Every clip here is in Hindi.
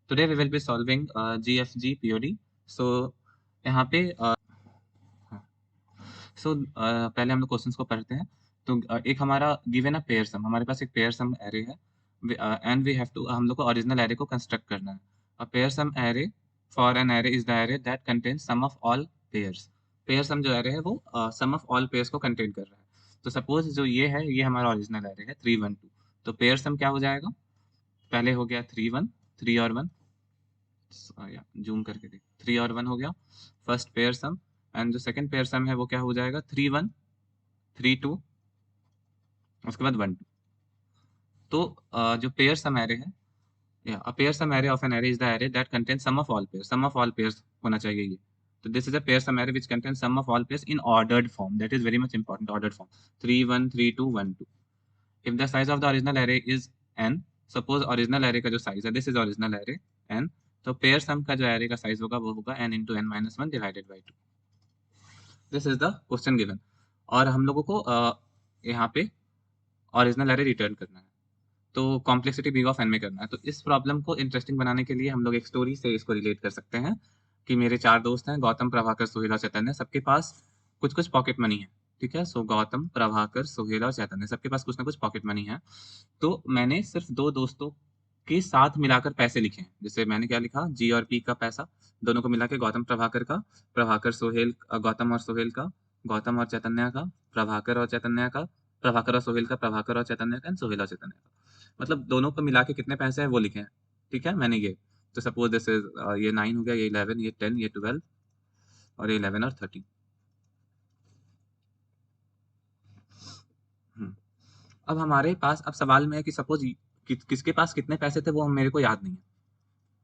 Today we will be solving GFG POD. So यहाँ पे पहले हम लोग क्वेश्चंस को पढ़ते हैं। तो एक हमारा गिवन अ पेयर सम, हमारे पास एक पेयर सम एरे है एंड वी हैव टू, हम लोग को ओरिजिनल एरे को कंस्ट्रक्ट करना है। A pair sum array for an array is the array that contains sum of all pairs. Pair sum जो एरे है वो सम ऑफ ऑल पेयर्स को कंटेन कर रहा है। तो सपोज जो ये है, ये हमारा ओरिजिनल एरे है 3 1 2। तो पेयर सम क्या हो जाएगा? पहले हो गया 3 1, 3 और 1, या जूम करके देख, 3 और 1 हो गया फर्स्ट पेयर सम। एंड जो सेकंड पेयर सम है वो क्या हो जाएगा? 3 1, 3 2, उसके बाद 1 2। तो जो पेयर सम एरे है, या a pair sum array of an array is the array that contains sum of all pairs. Sum of all pairs होना चाहिए ये। तो this is a pair sum array which contains sum of all pairs in ordered form. That is very much important, ordered form. 3 1, 3 2, 1 2। If the size of the original array is n, suppose original array का जो साइज है, this is original array n, तो पेयर सम का जो एरे का साइज होगा वो होगा n into n minus 1 divided by 2। This is the question given. और हम लोगों को यहाँ पे ओरिजिनल एरे रिटर्न करना है, तो कॉम्प्लेक्सिटी बिग ऑफ एन में करना है। तो इस प्रॉब्लम को इंटरेस्टिंग बनाने के लिए हम लोग एक स्टोरी से इसको रिलेट कर सकते हैं कि मेरे 4 दोस्त हैं, गौतम, प्रभाकर, सोहेल और चैतन्य। सबके पास कुछ कुछ पॉकेट मनी है, ठीक है। सो गौतम, प्रभाकर, सोहेल और चैतन्य सबके पास कुछ ना कुछ पॉकेट मनी है। तो मैंने सिर्फ 2 दोस्तों के साथ मिलाकर पैसे लिखे हैं। जैसे मैंने क्या लिखा, जी और पी का पैसा दोनों को मिला के, गौतम प्रभाकर का, प्रभाकर सोहेल, गौतम और सोहेल का, गौतम और चैतन्य का, प्रभाकर और चैतन्य का, प्रभाकर और सोहेल का, प्रभाकर और चैतन्य का, एंड सोहेल और चैतन्य का। मतलब दोनों को मिला के कितने पैसे हैं वो लिखे हैं, ठीक है, मैंने ये। तो सपोज दिस इज ये 9 हो गया, ये 11, ये 10, ये 12 और ये 11 और 13। अब हमारे पास, अब सवाल में है कि सपोज किसके पास कितने पैसे थे वो मेरे को याद नहीं है।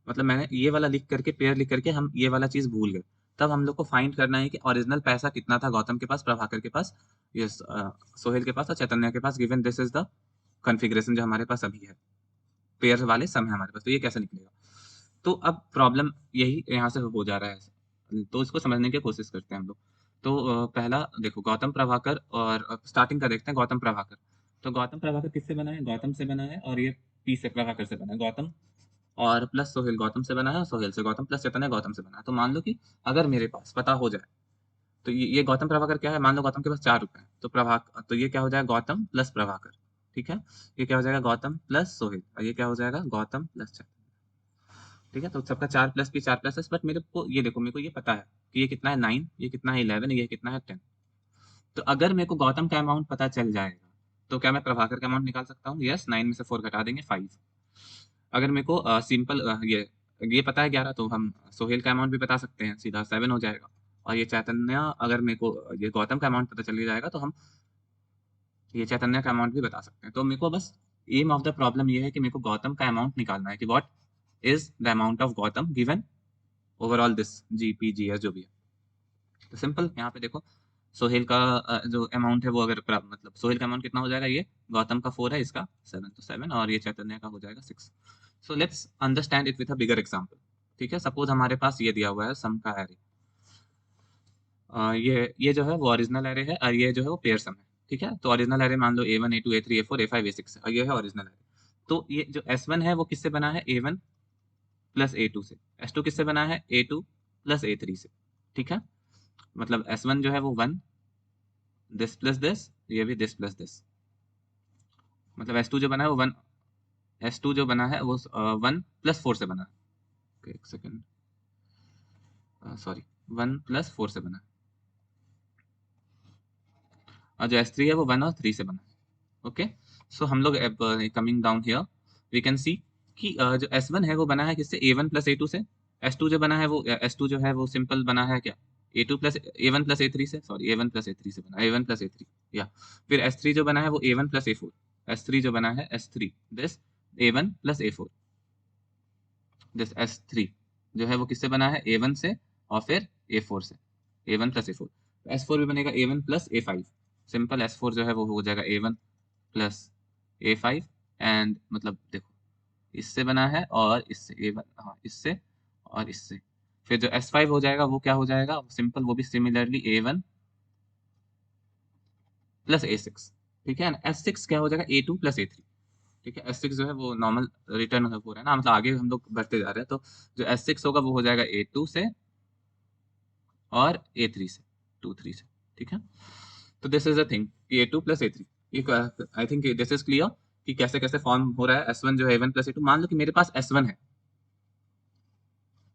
मतलब मैंने ये वाला लिख करके, पेयर लिख करके हम ये वाला चीज भूल गए। तब हम लोग को फाइंड करना है कि ओरिजिनल पैसा कितना था गौतम के पास, प्रभाकर के पास, ये सोहेल के पास और चैतन्य के पास, given this is the configuration जो हमारे पास अभी है। पेयर वाले सम है हमारे पास, तो ये कैसे निकलेगा? तो अब प्रॉब्लम यही यहाँ से हो जा रहा है, तो इसको समझने की कोशिश करते हैं हम लोग। तो पहला देखो, गौतम प्रभाकर, और स्टार्टिंग का देखते हैं गौतम प्रभाकर। तो गौतम प्रभाकर किससे बना है? गौतम से बना है, और ये पी से, प्रभाकर से बना है। गौतम और प्लस सोहेल गौतम से बना है, और सोहेल से गौतम, प्लस चैतन्य गौतम से बना है। तो मान लो कि अगर मेरे पास पता हो जाए, तो ये गौतम प्रभाकर क्या है, मान लो गौतम के पास 4 रुपए है, तो तो ये क्या हो जाएगा, गौतम प्लस प्रभाकर, ठीक है। ये क्या हो जाएगा, गौतम प्लस सोहेल, और ये क्या हो जाएगा, गौतम प्लस चैतन्य, ठीक है। तो सबका 4 प्लस भी 4 प्लस, बट मेरे को ये देखो, मेरे को ये पता है कि ये कितना है 9, ये कितना है 11, ये कितना है 10। तो अगर मेरे को गौतम का अमाउंट पता चल जाएगा, तो क्या मैं प्रभाकर का अमाउंट निकाल सकता हूँ? यस, 9 में से 4 घटा देंगे, 5। अगर मेरे को सिंपल ये पता है 11, तो हम सोहेल का अमाउंट भी बता सकते हैं, सीधा 7 हो जाएगा। और ये चैतन्य, अगर मेरे को ये गौतम का अमाउंट पता चल जाएगा, तो हम ये चैतन्य का अमाउंट भी बता सकते हैं। तो मेरे को बस एम ऑफ द प्रॉब्लम ये है कि मेरे को गौतम का अमाउंट निकालना है कि what is the amount of Gautam given overall this GPGS जो भी है। तो सिंपल यहाँ पे देखो, सोहेल का जो अमाउंट है वो, अगर मतलब सोहेल का अमाउंट कितना हो जाएगा, ये गौतम का 4 है, इसका 7, तो 7, और ये चैतन्य का हो जाएगा 6। So let's understand it with a bigger example, ठीक है। सपोज हमारे पास ये दिया हुआ है सम का एरे, ये जो है वो ओरिजिनल एरे है, और ये जो है वो पेयर सम है, ठीक है। तो ओरिजिनल एरे मान लो A1 A2 A3 A4 A5 A6 है, और ये है ओरिजिनल एरे। तो ये जो S1 है वो किससे बना है? A1 प्लस A2 से। S2 किससे बना है? A2 प्लस A3 से, ठीक है। मतलब S1 जो है वो 1, दिस प्लस दिस, ये भी दिस प्लस दिस। मतलब S2 जो बना है वो 1, S2 जो बना है वो 1 प्लस 4 से बना है। ओके, एक सेकेंड, सॉरी, 1 प्लस 4 से बना है। और जो S3 है वो 1 और 3 से बना है। ओके, सो हम लोग coming down here we can see कि जो S1 है वो बना है किससे? A1 प्लस A2 से। S2 जो बना है वो, S2 जो है वो सिंपल बना है क्या? A2 plus A1 plus A3 से, सॉरी A1 प्लस A3 से बना है, A1 प्लस A3, या फिर S3 जो बना है वो A1 प्लस A4। S3 जो बना है S3, this A1 plus A4, this S3 जो है वो किससे बना है? A1 से, और फिर A4 से, A1 प्लस A4। S4 भी बनेगा A1 plus A5। Simple S4 जो है वो हो जाएगा A1 प्लस A5, एंड मतलब देखो, इससे बना है और इससे, A1, हाँ, इससे और इससे। फिर जो S5 हो जाएगा वो क्या हो जाएगा? सिंपल, वो भी सिमिलरली A1 प्लस A6, ठीक है। S6 क्या हो जाएगा? A2 plus A3। ठीक है, S6 जो है वो नॉर्मल रिटर्न हो रहा है ना, मतलब आगे हम लोग बढ़ते जा रहे हैं, तो जो S6 होगा वो हो जाएगा A2 से और A3 से, 2 3 से, ठीक है। तो दिस इज अ थिंग कि A2 प्लस A3, ये I think this is clear कि कैसे कैसे फॉर्म हो रहा है S1 जो है A1 प्लस A2। मान लो कि मेरे पास S1 है,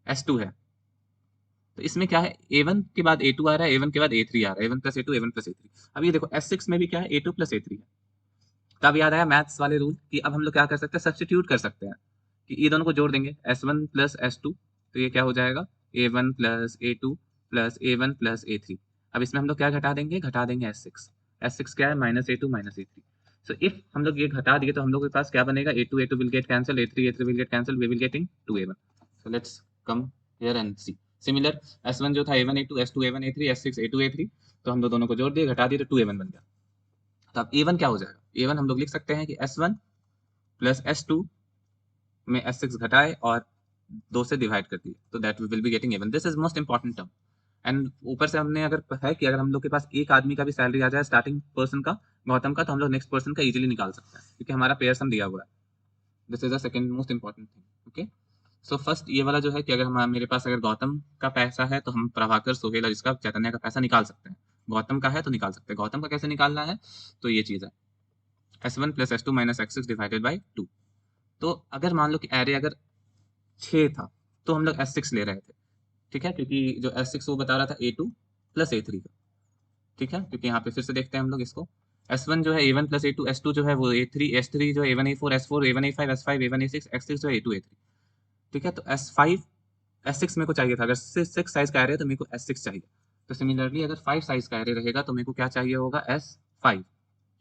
S2 है, तो इसमें क्या है, A1 के बाद A2 आ रहा है, A1 के बाद A3 आ रहा है, A1 plus A2, A1 plus A3। अब ये देखो S6 में भी क्या है, A2 प्लस A3 है। तब याद आया मैथ्स वाले रूल कि अब हम लोग क्या कर सकते हैं, सब्स्टिट्यूट कर सकते हैं कि ये दोनों को जोड़ देंगे, S1 प्लस S2, तो ये क्या हो जाएगा, A1 plus A2 plus A1 plus A3। अब इसमें हम लोग क्या घटा देंगे, घटा देंगे S6। S6 क्या है, minus A2 minus A3। So if हम लोग ये घटा दिए तो हम लोग के पास क्या बनेगा, A2 A2 will get cancel, A3 will get cancel, we will getting 2A1। So let's come here and see. Similar S1 जो था A1 A2, S2 A1 A3, S6 A2 A3, तो हम लोग दोनों को जोड़ दिए, घटा दिए, तो 2A1 बन गया। तो अब A1 क्या हो जाएगा, A1 हम लोग लिख सकते हैं कि S1 प्लस S2 में S6 घटाए और 2 से डिवाइड कर दिए, तो that we will be getting A1। This is most important term. And ऊपर से हमने अगर है कि अगर हम लोग के पास एक आदमी का भी सैलरी आ जाए, स्टार्टिंग पर्सन का, गौतम का, तो हम लोग नेक्स्ट पर्सन का इजीली निकाल सकते हैं क्योंकि हमारा पेयर सम दिया हुआ है। This is the second most important thing. Okay, so first ये वाला जो है कि अगर मेरे पास अगर गौतम का पैसा है तो हम प्रभाकर, सोहेल और इसका, चैतन्य का पैसा निकाल सकते हैं। गौतम का है तो निकाल सकते हैं। गौतम का कैसे निकालना है, तो ये चीज है S1 plus S2 minus X6 divided by 2। तो अगर मान लो कि एरे अगर 6 था तो हम लोग S6 ले रहे थे, ठीक है, क्योंकि जो S6 वो बता रहा था A2 प्लस A3 का, ठीक है, क्योंकि यहाँ पे फिर से देखते हैं हम लोग इसको, S1 जो है A1 प्लस A2, S2 जो है वो A3, S3 जो है A1 A4, S4 A1 A5, S5 A1 A6, X6 जो है A2 A3, ठीक है। तो S5 S6 मेरे को चाहिए था, अगर 6 साइज का एरे है तो मेरे को S6 चाहिए। तो सिमिलरली अगर 5 साइज का एरे रहेगा तो मेरे को क्या चाहिए होगा, S5,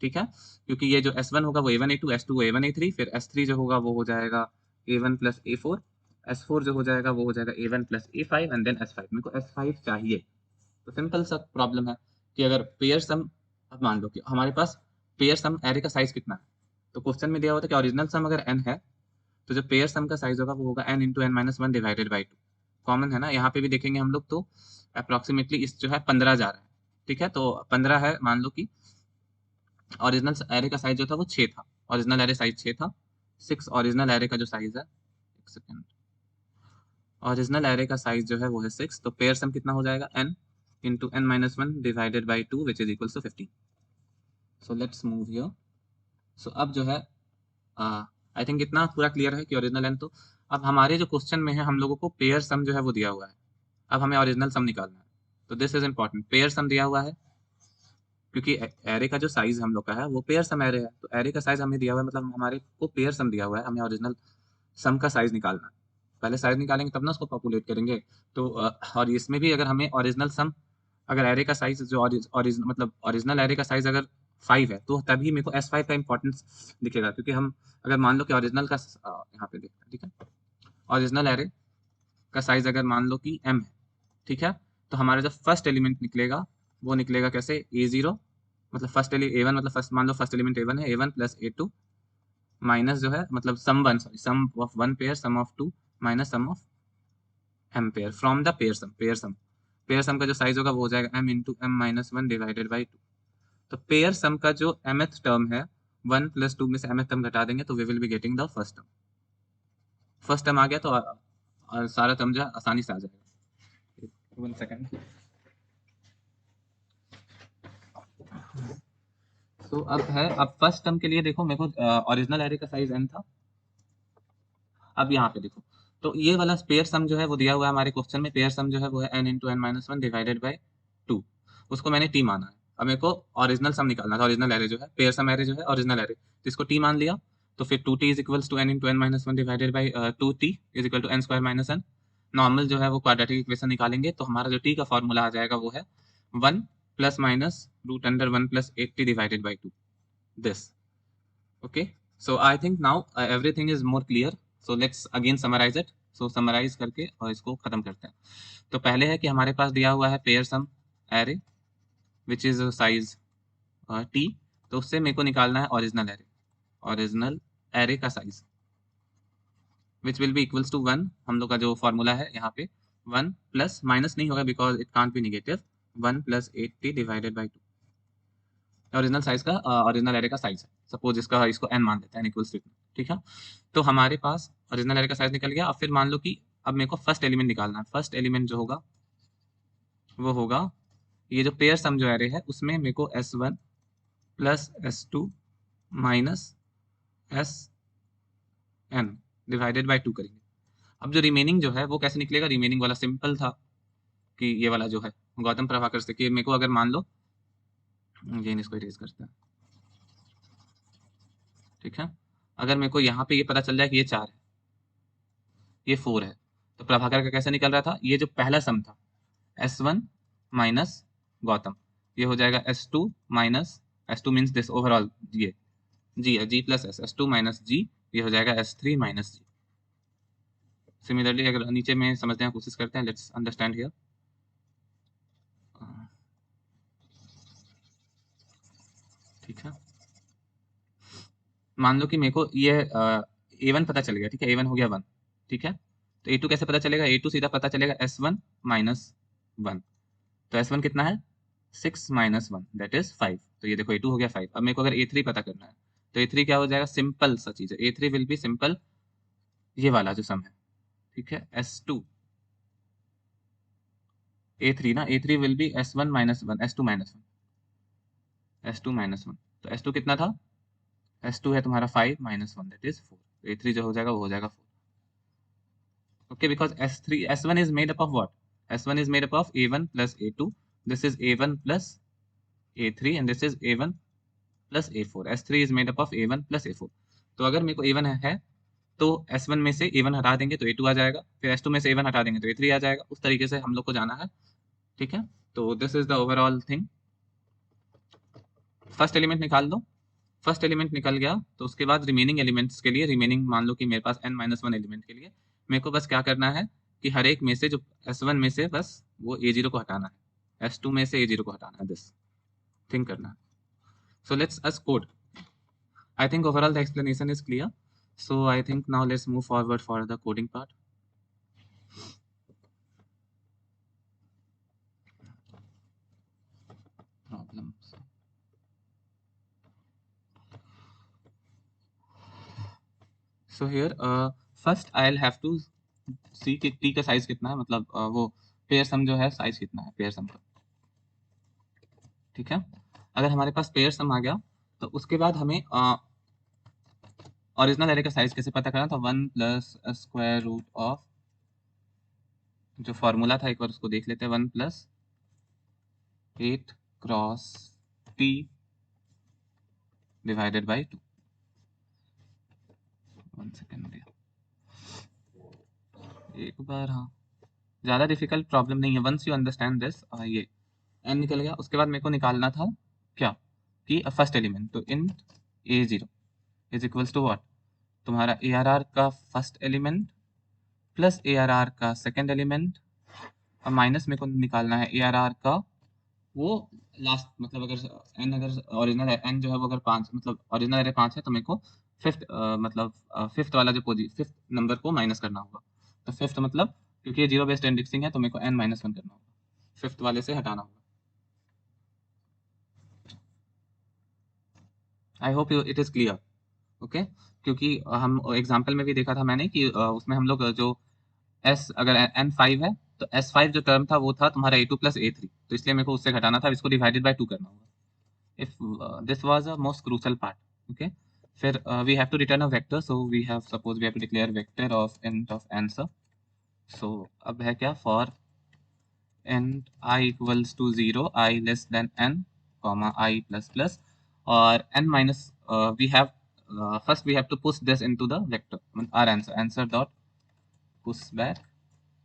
ठीक है, क्योंकि ये जो S1 होगा वो A1 A2, S2 A1 A3, फिर S3 जो होगा वो हो जाएगा A1 प्लस A4, S4 जो हो जाएगा वो हो जाएगा A1 plus A5 and then S5। मेरे को S5 चाहिए। तो सिंपल सा प्रॉब्लम है कि अगर पेयर सम, अब मान लो कि हमारे पास पेयर सम एरे का साइज कितना है, तो क्वेश्चन में दिया हुआ था कि ओरिजिनल सम अगर n है तो जो पेयर सम का साइज होगा वो होगा n into n minus one divided by 2। Common है ना, यहाँ पे भी देखेंगे हम लोग, तो अप्रोक्सीमेटली इस जो है 15 जा रहा है, ठीक है। तो 15 है, मान लो कि ओरिजिनल एरे का साइज जो था वो 6 था, ओरिजिनल एरे साइज 6 था। 6 ओरिजिनल एरे का जो साइज है, एक सेकेंड, ओरिजिनल एरे का साइज जो है वो है 6, तो पेयर सम कितना हो जाएगा, n into n minus one divided by 2 which is equals to 15। So let's move here. So अब जो है आई थिंक इतना पूरा क्लियर है कि ओरिजिनल एन। तो अब हमारे जो क्वेश्चन में है हम लोगों को पेयर सम जो है वो दिया हुआ है, अब हमें ओरिजिनल सम निकालना है। तो दिस इज इंपॉर्टेंट, पेयर सम दिया हुआ है क्योंकि एरे का जो साइज हम लोग का है वो पेयर सम एरे है, तो एरे का साइज हमें दिया हुआ है, मतलब हमारे को पेयर सम दिया हुआ है, हमें ओरिजिनल सम का साइज निकालना है। पहले साइज निकालेंगे तब ना उसको पॉपुलेट करेंगे। तो और इसमें भी अगर हमें ओरिजिनल सम, अगर एरे का साइज जो मतलब ओरिजिनल एरे का साइज अगर 5 है तो तभी मेरे को S5 का इंपॉर्टेंस दिखेगा, क्योंकि हम अगर मान लो कि ओरिजिनल का यहाँ पे देखते हैं, ठीक है, ओरिजिनल एरे का साइज अगर मान लो कि m है, ठीक है, तो हमारा जो फर्स्ट एलिमेंट निकलेगा वो निकलेगा कैसे, A0, मतलब फर्स्ट A1, मतलब फर्स्ट मान लो फर्स्ट एलिमेंट A1 है, A1 प्लस A2 माइनस जो है मतलब sum one, sorry sum of one pair, sum of two minus sum of m pair from the pair sum. Pair sum का जो साइज होगा वो हो जाएगा m into m minus one divided by 2। तो पेयर सम का जो mth टर्म है, 1 प्लस 2 में से mth टर्म घटा देंगे तो we will be getting the first term. First term आ गया तो और सारा टर्म जो है आसानी से आ जाएगा। 1 सेकंड। तो अब है, अब फर्स्ट टर्म के लिए देखो मेरे को ओरिजिनल एरे का साइज n था। अब यहाँ पे देखो, तो ये वाला पेयर सम जो है वो दिया हुआ है हमारे क्वेश्चन में, पेयर सम जो है वो है n into n minus one divided by 2। उसको मैंने t माना है। अब मेरे को ओरिजिनल सम निकालना था, ओरिजिनल एरे जो है, पेयर सम एरे जो है ओरिजिनल एरे, तो इसको t मान लिया। तो फिर 2t is equals to n into n minus one divided by 2t is equal to n square minus n। Normal जो है वो क्वाड्रेटिक इक्वेशन निकालेंगे तो हमारा जो t का फॉर्मूला आ जाएगा वो है 1 plus minus root under 1 plus 8t divided by 2, this. Okay, so I think now everything is more clear. So let's again summarize it. So summarize करके और इसको खत्म करते हैं। तो पहले है कि हमारे पास दिया हुआ है pair sum array which is size t, तो उससे मेरे को निकालना है ओरिजिनल एरे का size which will be equals to 1। हम लोग का जो फॉर्मूला है यहाँ पे 1 प्लस, माइनस नहीं होगा because it can't be negative, 1 plus 8t divided by 2 original size का, ओरिजिनल एरे का साइज है। सपोज इसका, इसको n मान लेते हैं, इक्वल्स टू ठीक है। तो हमारे पास ओरिजिनल एरे का साइज निकल गया। अब फिर मान लो कि अब मेरे को फर्स्ट एलिमेंट निकालना है। फर्स्ट एलिमेंट जो होगा वो होगा ये जो पेयर सम जो एरे है उसमें मेरे को S1 plus S2 minus SN divided by 2 करेंगे। अब जो रिमेनिंग जो है वो कैसे निकलेगा? रिमेनिंग वाला सिंपल था कि ये वाला जो है गौतम प्रभाकर से, कि मेरे को अगर मान लो ये इसको इरेज करते हैं, ठीक है। अगर मेरे को यहाँ पे ये पता चल जाए कि ये 4 है, ये 4 है, तो प्रभाकर का कैसे निकल रहा था? ये जो पहला सम था S1 माइनस गौतम, ये हो जाएगा S2 minus S2 means this overall ये जी है, G plus S, S2 minus G, ये हो जाएगा S3 माइनस G। सिमिलरली अगर नीचे में समझने की कोशिश करते हैं, लेट्स अंडरस्टैंड हियर। ठीक है, मान लो कि मेरे को ये A1 पता चल गया, ठीक है, A1 हो गया 1, ठीक है। तो A2 कैसे पता चलेगा? A2 सीधा पता चलेगा S1 माइनस 1। तो S1 कितना है? 6 माइनस 1 दैट इज 5। तो ये देखो A2 हो गया 5। अब मेरे को अगर A3 पता करना है तो A3 क्या हो जाएगा? सिंपल सा चीज है, A3 विल बी सिंपल ये वाला जो सम है, ठीक है, S2 A3 ना, A3 will be S1 minus 1, S2 minus 1, S2 minus 1। तो S2 कितना था? S2 है तुम्हारा 5 माइनस 1 दैट इज 4। A3 जो हो जाएगा वो हो जाएगा 4। Okay, because S1 is made up of what? S1 is made up of A1 plus A2. This is A1 plus A3 and this is A1 plus A4. S3 is made up of A1 plus A4. तो अगर मेरे को A1 है तो S1 में से A1 हटा देंगे तो A2 आ जाएगा, फिर S2 में से A1 हटा देंगे तो A3 आ जाएगा। उस तरीके से हम लोग को जाना है, ठीक है। तो this is the overall thing. First element निकाल दो। फर्स्ट एलिमेंट निकल गया तो उसके बाद रिमेनिंग एलिमेंट्स के लिए, रिमेनिंग मान लो कि मेरे पास n-1 एलिमेंट के लिए मेरे को बस क्या करना है कि हर एक में से जो S1 में से बस वो A0 को हटाना है, S2 में से A0 को हटाना है, दिस थिंक करना है। So let's us code. I think overall the explanation is clear, so I think now let's move forward for the coding part. Problems, so here first I will have to see कि टी का साइज कितना है, मतलब वो पेयर सम जो है साइज कितना है पेयर सम का, ठीक है। अगर हमारे पास पेयर सम आ गया तो उसके बाद हमें ओरिजिनल एरे का साइज कैसे पता करना था? 1 प्लस स्क्वायर रूट ऑफ जो फॉर्मूला था, एक बार उसको देख लेते हैं। 1 plus 8 cross T divided by 2। 1 second एक बार, हाँ ज़्यादा डिफिकल्ट प्रॉब्लम नहीं है, वंस यू अंडरस्टैंड दिस। ये एन निकल गया। उसके बाद मेरे को निकालना था क्या कि फर्स्ट एलिमेंट, तो in A0 is equals to what? तुम्हारा ARR का फर्स्ट एलिमेंट प्लस ARR का सेकेंड एलिमेंट, अब माइनस मेरे को निकालना है ARR का वो लास्ट, मतलब अगर एन, अगर ओरिजिनल एन जो है वो अगर 5, मतलब ओरिजिनल एरे 5 है तो मेरे को फिफ्थ मतलब फिफ्थ वाला जो फिफ्थ नंबर को माइनस करना होगा। तो फिफ्थ मतलब क्योंकि ये जीरो बेस्ड इंडेक्सिंग है तो मेरे को n-1 करना होगा, फिफ्थ वाले से हटाना होगा। I hope it is clear, okay. क्योंकि हम एग्जाम्पल में भी देखा था मैंने कि उसमें हम लोग जो एस, अगर n5 है तो S5 जो टर्म था वो था तुम्हारा A2 प्लस A3, तो इसलिए मेरे को उससे घटाना था, इसको डिवाइडेड बाय 2 करना होगा। if this was a most crucial part, okay। फिर we have to return a vector, so we have, suppose we have to declare vector of int of answer। so अब है क्या? for int I equals to 0, I less than n comma I plus plus, और n minus we have first we have to push this into the vector, our answer dot push back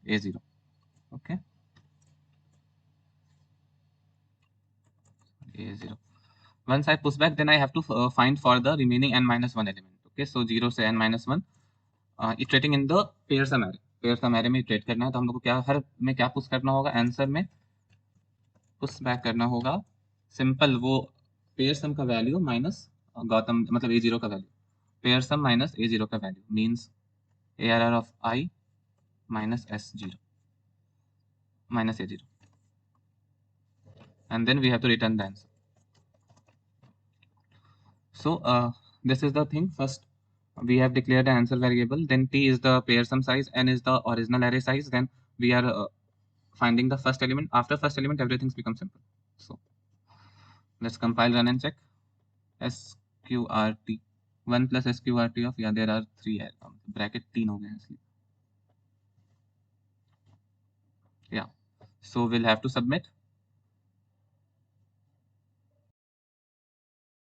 A0, okay, A0। Once I push back, then I have to find for the remaining n-1 element, okay। so 0 से n-1 iterating in the pair sum array, pair sum array में इटरेट करना है। तो हम लोग को क्या हर में क्या पुश करना होगा? आंसर में पुश बैक करना होगा सिंपल वो पेयर सम का वैल्यू माइनस गौतम, मतलब A0 का वैल्यू, पेयर सम माइनस A0 का value means ARR of I minus S0 minus A0, and then we have to return the answer। so this is the thing first, we have declared an answer variable, then t is the pair sum size, n is the original array size, then we are finding the first element. After first element, everything's become simple. So let's compile, run and check. sqrt 1 plus sqrt of, yeah, there are 3 bracket 3 हो गए हैं इसलिए, yeah. So we'll have to submit.